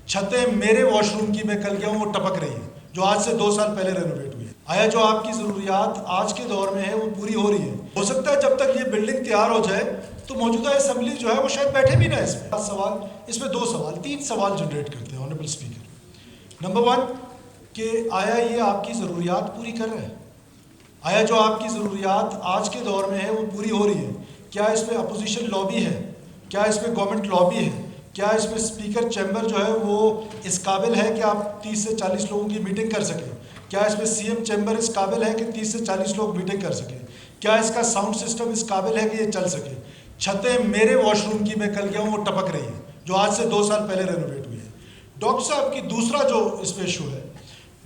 چھتیں میرے wash room کی میں کل گیا ہوں وہ ٹپک رہی ہیں جو آج سے 2 سال پہلے رینوویٹ ہوئی ہے. آیا جو آپ کی ضروریات آج کے دور میں ہے وہ پوری ہو رہی ہے؟ ہو سکتا ہے جب تک یہ بلڈنگ تیار ہو جائے تو موجودہ اسمبلی جو ہے وہ شاید بیٹھے بھی نہ. اس میں 3 سوال جنریٹ کرتے ہیں آنریبل اسپیکر. نمبر 1 کہ آیا یہ آپ کی ضروریات پوری کر رہا ہے؟ آیا جو آپ کی ضروریات آج کے دور میں ہے وہ پوری ہو رہی ہے؟ کیا اس میں اپوزیشن لابی ہے؟ کیا اس میں گورنمنٹ لابی ہے؟ کیا اس میں اسپیکر چیمبر جو ہے وہ اس قابل ہے کہ آپ 30 سے 40 لوگوں کی میٹنگ کر سکیں؟ کیا اس میں سی ایم چیمبر اس قابل ہے کہ 30 سے 40 لوگ میٹنگ کر سکیں؟ کیا اس کا ساؤنڈ سسٹم اس قابل ہے کہ یہ چل سکے؟ چھتیں میرے واش روم کی میں کل گیا ہوں وہ ٹپک رہی ہیں جو آج سے 2 سال پہلے رینوویٹ ہوئی ہے. ڈاکٹر صاحب کی دوسرا جو اس میں ایشو ہے،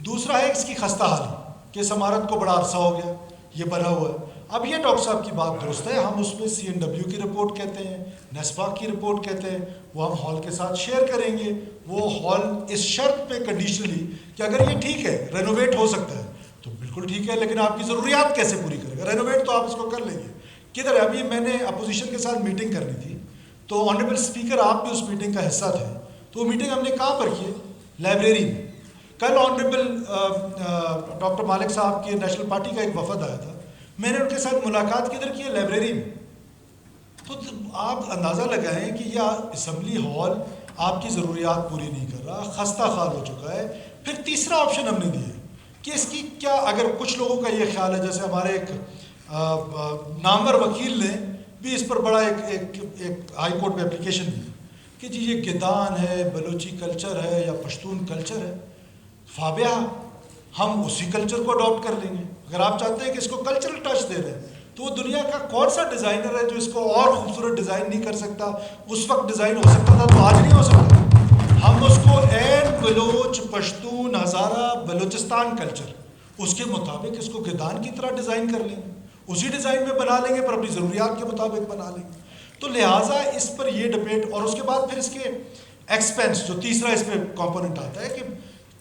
دوسرا ہے اس کی خستہ حالی کہ اس عمارت کو بڑا عرصہ ہو گیا یہ بنا ہوا ہے. اب یہ ڈاکٹر صاحب کی بات درست ہے، ہم اس میں CNW کی رپورٹ کہتے ہیں، نیسپاک کی رپورٹ کہتے ہیں، وہ ہم ہال کے ساتھ شیئر کریں گے. وہ ہال اس شرط پہ کنڈیشنلی کہ اگر یہ ٹھیک ہے رینوویٹ ہو سکتا ہے تو بالکل ٹھیک ہے، لیکن آپ کی ضروریات کیسے پوری کرے گا؟ رینوویٹ تو آپ اس کو کر لیں گے. کدھر ہے؟ ابھی میں نے اپوزیشن کے ساتھ میٹنگ کرنی تھی تو آنریبل اسپیکر آپ بھی اس میٹنگ کا حصہ تھے، تو وہ میٹنگ ہم نے کہاں پر کی ہے؟ لائبریری میں. کل آنریبل ڈاکٹر مالک صاحب کی نیشنل پارٹی کا ایک وفد آیا تھا، میں نے ان کے ساتھ ملاقات کدھر کی ہے؟ لائبریری میں. تو آپ اندازہ لگائیں کہ یہ اسمبلی ہال آپ کی ضروریات پوری نہیں کر رہا، خستہ حال ہو چکا ہے. پھر تیسرا آپشن ہم نے دیا کہ اس کی کیا، اگر کچھ لوگوں کا یہ خیال ہے، جیسے ہمارے ایک نامور وکیل نے بھی اس پر بڑا ایک ہائی کورٹ میں اپلیکیشن دی کہ جی یہ گدان ہے، بلوچی کلچر ہے یا پشتون کلچر ہے، فابیہ ہم اسی کلچر کو اڈاپٹ کر لیں گے. اگر آپ چاہتے ہیں کہ اس کو کلچرل ٹچ دے دیں تو وہ دنیا کا کون سا ڈیزائنر ہے جو اس کو اور خوبصورت ڈیزائن نہیں کر سکتا؟ اس وقت ڈیزائن ہو سکتا تھا تو آج نہیں ہو سکتا. ہم اس کو این بلوچ پشتون ہزارہ بلوچستان کلچر اس کے مطابق اس کو گدان کی طرح ڈیزائن کر لیں گے، اسی ڈیزائن میں بنا لیں گے پر اپنی ضروریات کے مطابق بنا لیں گے. تو لہٰذا اس پر یہ ڈبیٹ، اور اس کے بعد پھر اس کے ایکسپینس جو تیسرا اس میں کمپوننٹ آتا ہے کہ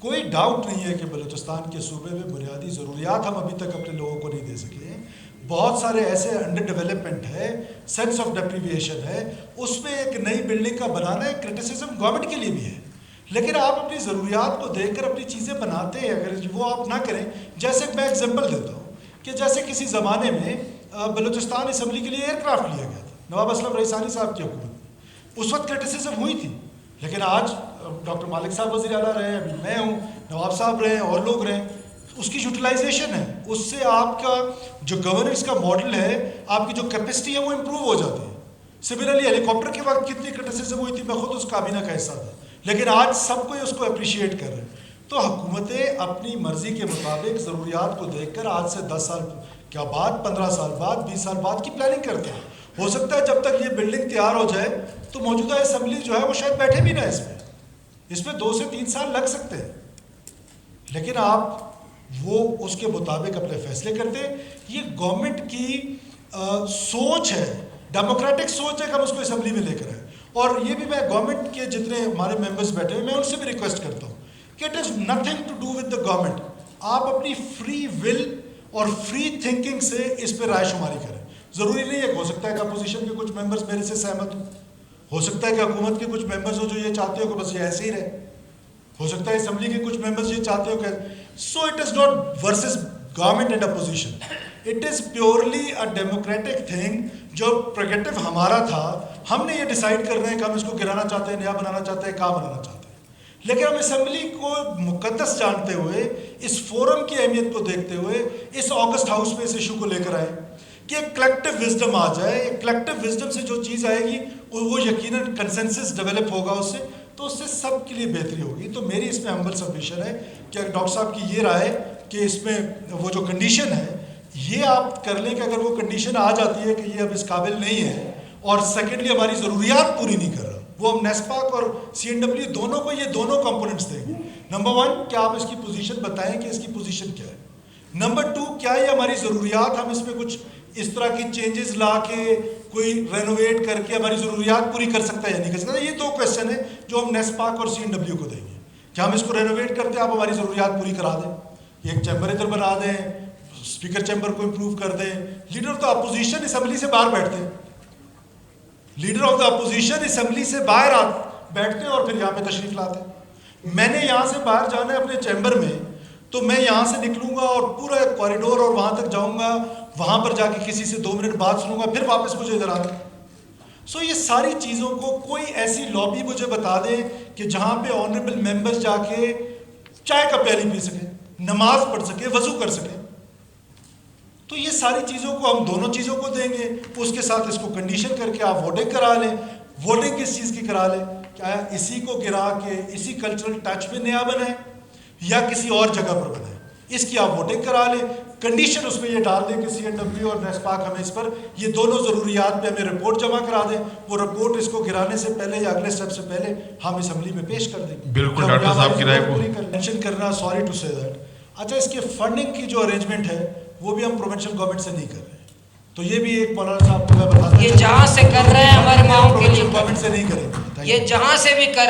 کوئی ڈاؤٹ نہیں ہے کہ بلوچستان کے صوبے میں بنیادی ضروریات ہم ابھی تک اپنے لوگوں کو نہیں دے سکے ہیں. بہت سارے ایسے انڈر ڈیولپمنٹ ہے، سینس آف ڈیپریویشن ہے، اس میں ایک نئی بلڈنگ کا بنانا ایک کرٹیسزم گورنمنٹ کے لیے بھی ہے. لیکن آپ اپنی ضروریات کو دیکھ کر اپنی چیزیں بناتے ہیں، اگر وہ آپ نہ کریں. جیسے میں ایگزامپل دیتا ہوں کہ جیسے کسی زمانے میں بلوچستان اسمبلی کے لیے ایئر کرافٹ لیا گیا تھا نواب اسلم رئیسانی صاحب کی حکومت میں، اس وقت کرٹیسزم ہوئی تھی. لیکن آج ڈاکٹر مالک صاحب وزیر اعلیٰ رہے ہیں، ابھی میں ہوں، نواب صاحب رہے ہیں اور لوگ رہے ہیں، اس کی یوٹیلائزیشن ہے، اس سے آپ کا جو گورننس کا ماڈل ہے، آپ کی جو کیپیسٹی ہے وہ امپروو ہو جاتی ہے. سملرلی ہیلی کاپٹر کے وقت کتنی کرٹیسزم ہوئی تھی، میں خود اس کابینہ کا حصہ تھا، لیکن آج سب کوئی اس کو اپریشیٹ کر رہے ہیں. تو حکومتیں اپنی مرضی کے مطابق ضروریات کو دیکھ کر آج سے 10 سال کیا بعد، 15 سال بعد، 20 سال بعد کی پلاننگ کرتے ہیں. ہو سکتا ہے جب تک یہ بلڈنگ تیار ہو جائے تو موجودہ اسمبلی جو ہے وہ شاید بیٹھے بھی نہ. اس میں 2 سے 3 سال لگ سکتے ہیں، لیکن آپ وہ اس کے مطابق اپنے فیصلے کرتے ہیں. یہ گورنمنٹ کی سوچ ہے، ڈیموکریٹک سوچ ہے کہ ہم اس کو اسمبلی میں لے کر آئیں. اور یہ بھی میں گورنمنٹ کے جتنے ہمارے ممبرز بیٹھے ہیں میں ان سے بھی ریکویسٹ کرتا ہوں کہ it is nothing to do with the government. آپ اپنی فری ول اور فری تھنکنگ سے اس پہ رائے شماری کریں. ضروری نہیں ہے کہ ہو سکتا ہے کہ اپوزیشن کے کچھ ممبرز میرے سے سہمت ہوں، ہو سکتا ہے کہ حکومت کے کچھ ممبرز ہو جو یہ چاہتے ہو کہ بس یہ ایسے ہی رہے، ہو سکتا ہے اسمبلی کے کچھ ممبرز یہ چاہتے ہو کہ so it is not versus government and opposition, it is purely a democratic thing. جو پروگیٹو ہمارا تھا ہم نے یہ ڈیسائیڈ کر رہے ہیں کہ ہم اس کو گرانا چاہتے ہیں، نیا بنانا چاہتے ہیں، کہاں بنانا چاہتے ہیں. لیکن ہم اسمبلی کو مقدس جانتے ہوئے، اس فورم کی اہمیت کو دیکھتے ہوئے اس آگسٹ ہاؤس میں اس ایشو کو لے کر آئے کہ ایک کلیکٹیو وزڈم آ جائے. ایک کلیکٹیو وزڈم سے جو چیز آئے گی وہ یقیناً کنسنسس ڈیولپ ہوگا اس سے، تو اس سے سب کے لیے بہتری ہوگی. تو میری اس میں ہمبل سبمیشن ہے کہ ڈاکٹر صاحب کی یہ رائے کہ اس میں وہ جو کنڈیشن ہے یہ آپ کر لیں کہ اگر وہ کنڈیشن آ جاتی ہے کہ یہ اب اس قابل نہیں ہے، اور سیکنڈلی ہماری ضروریات پوری نہیں کر رہا، وہ ہم نیسپاک اور CNW دونوں کو یہ دونوں کمپوننٹس دیں گے. نمبر 1 کہ آپ اس کی پوزیشن بتائیں کہ اس کی پوزیشن کیا ہے. نمبر 2 کیا یہ ہماری ضروریات، ہم اس میں کچھ اس طرح کی چینجز لا کے کوئی رینوویٹ کر کے ہماری ضروریات پوری کر سکتا ہے یا نہیں کر سکتا. یہ 2 کویشچن ہیں جو ہم نیسپاک اور CNW کو دیں گے. کہ ہم اس کو رینوویٹ کرتے ہیں، آپ ہماری ضروریات پوری کرا دیں، ایک چیمبر ادھر بنا دیں، اسپیکر چیمبر کو امپروو کر دیں. Leader of the opposition assembly سے باہر بیٹھتے ہیں، leader of the opposition assembly سے باہر بیٹھتے ہیں اور پھر یہاں پہ تشریف لاتے ہیں. میں نے یہاں سے باہر جانا ہے اپنے چیمبر میں, تو میں یہاں سے نکلوں گا اور پورا کوریڈور اور وہاں تک جاؤں گا, وہاں پر جا کے کسی سے 2 منٹ بات سنوں گا, پھر واپس مجھے ادھر آنا. سو یہ ساری چیزوں کو کوئی ایسی لابی مجھے بتا دے کہ جہاں پہ آنریبل ممبر جا کے چائے کا پیالی پی سکے, نماز پڑھ سکے, وضو کر سکے. تو یہ ساری چیزوں کو ہم دونوں چیزوں کو دیں گے. اس کے ساتھ اس کو کنڈیشن کر کے آپ ووٹنگ کرا لیں. ووٹنگ کس چیز کی کرا لیں؟ کیا اسی کو گرا کے اسی کلچرل ٹچ میں نیا بنائیں یا کسی اور جگہ پر بنائیں, اس کی آپ ووٹنگ کرا لیں. کنڈیشن اس میں یہ ڈال دیں کہ CNW اور نیسپاک ہمیں اس پر یہ دونوں ضروریات پہ ہمیں رپورٹ جمع کرا دیں. وہ رپورٹ اس کو گرانے سے پہلے یا اگلے سٹیپ سے پہلے ہم اسمبلی میں پیش کر دیں. بالکل ڈاکٹر صاحب کی رائے کو مینشن کرنا, سوری ٹو سے دیٹ. اچھا, اس کے فنڈنگ کی جو ارینجمنٹ ہے وہ بھی ہم پروونشل گورنمنٹ سے نہیں کر رہے ہیں. تو یہ بھی ایک مولانا صاحب کو میں بتا دوں, یہ جہاں سے کر رہے ہیں ہمارے ماؤں کے لیے گورنمنٹ سے نہیں کریں گے. یہ جہاں سے بھی کر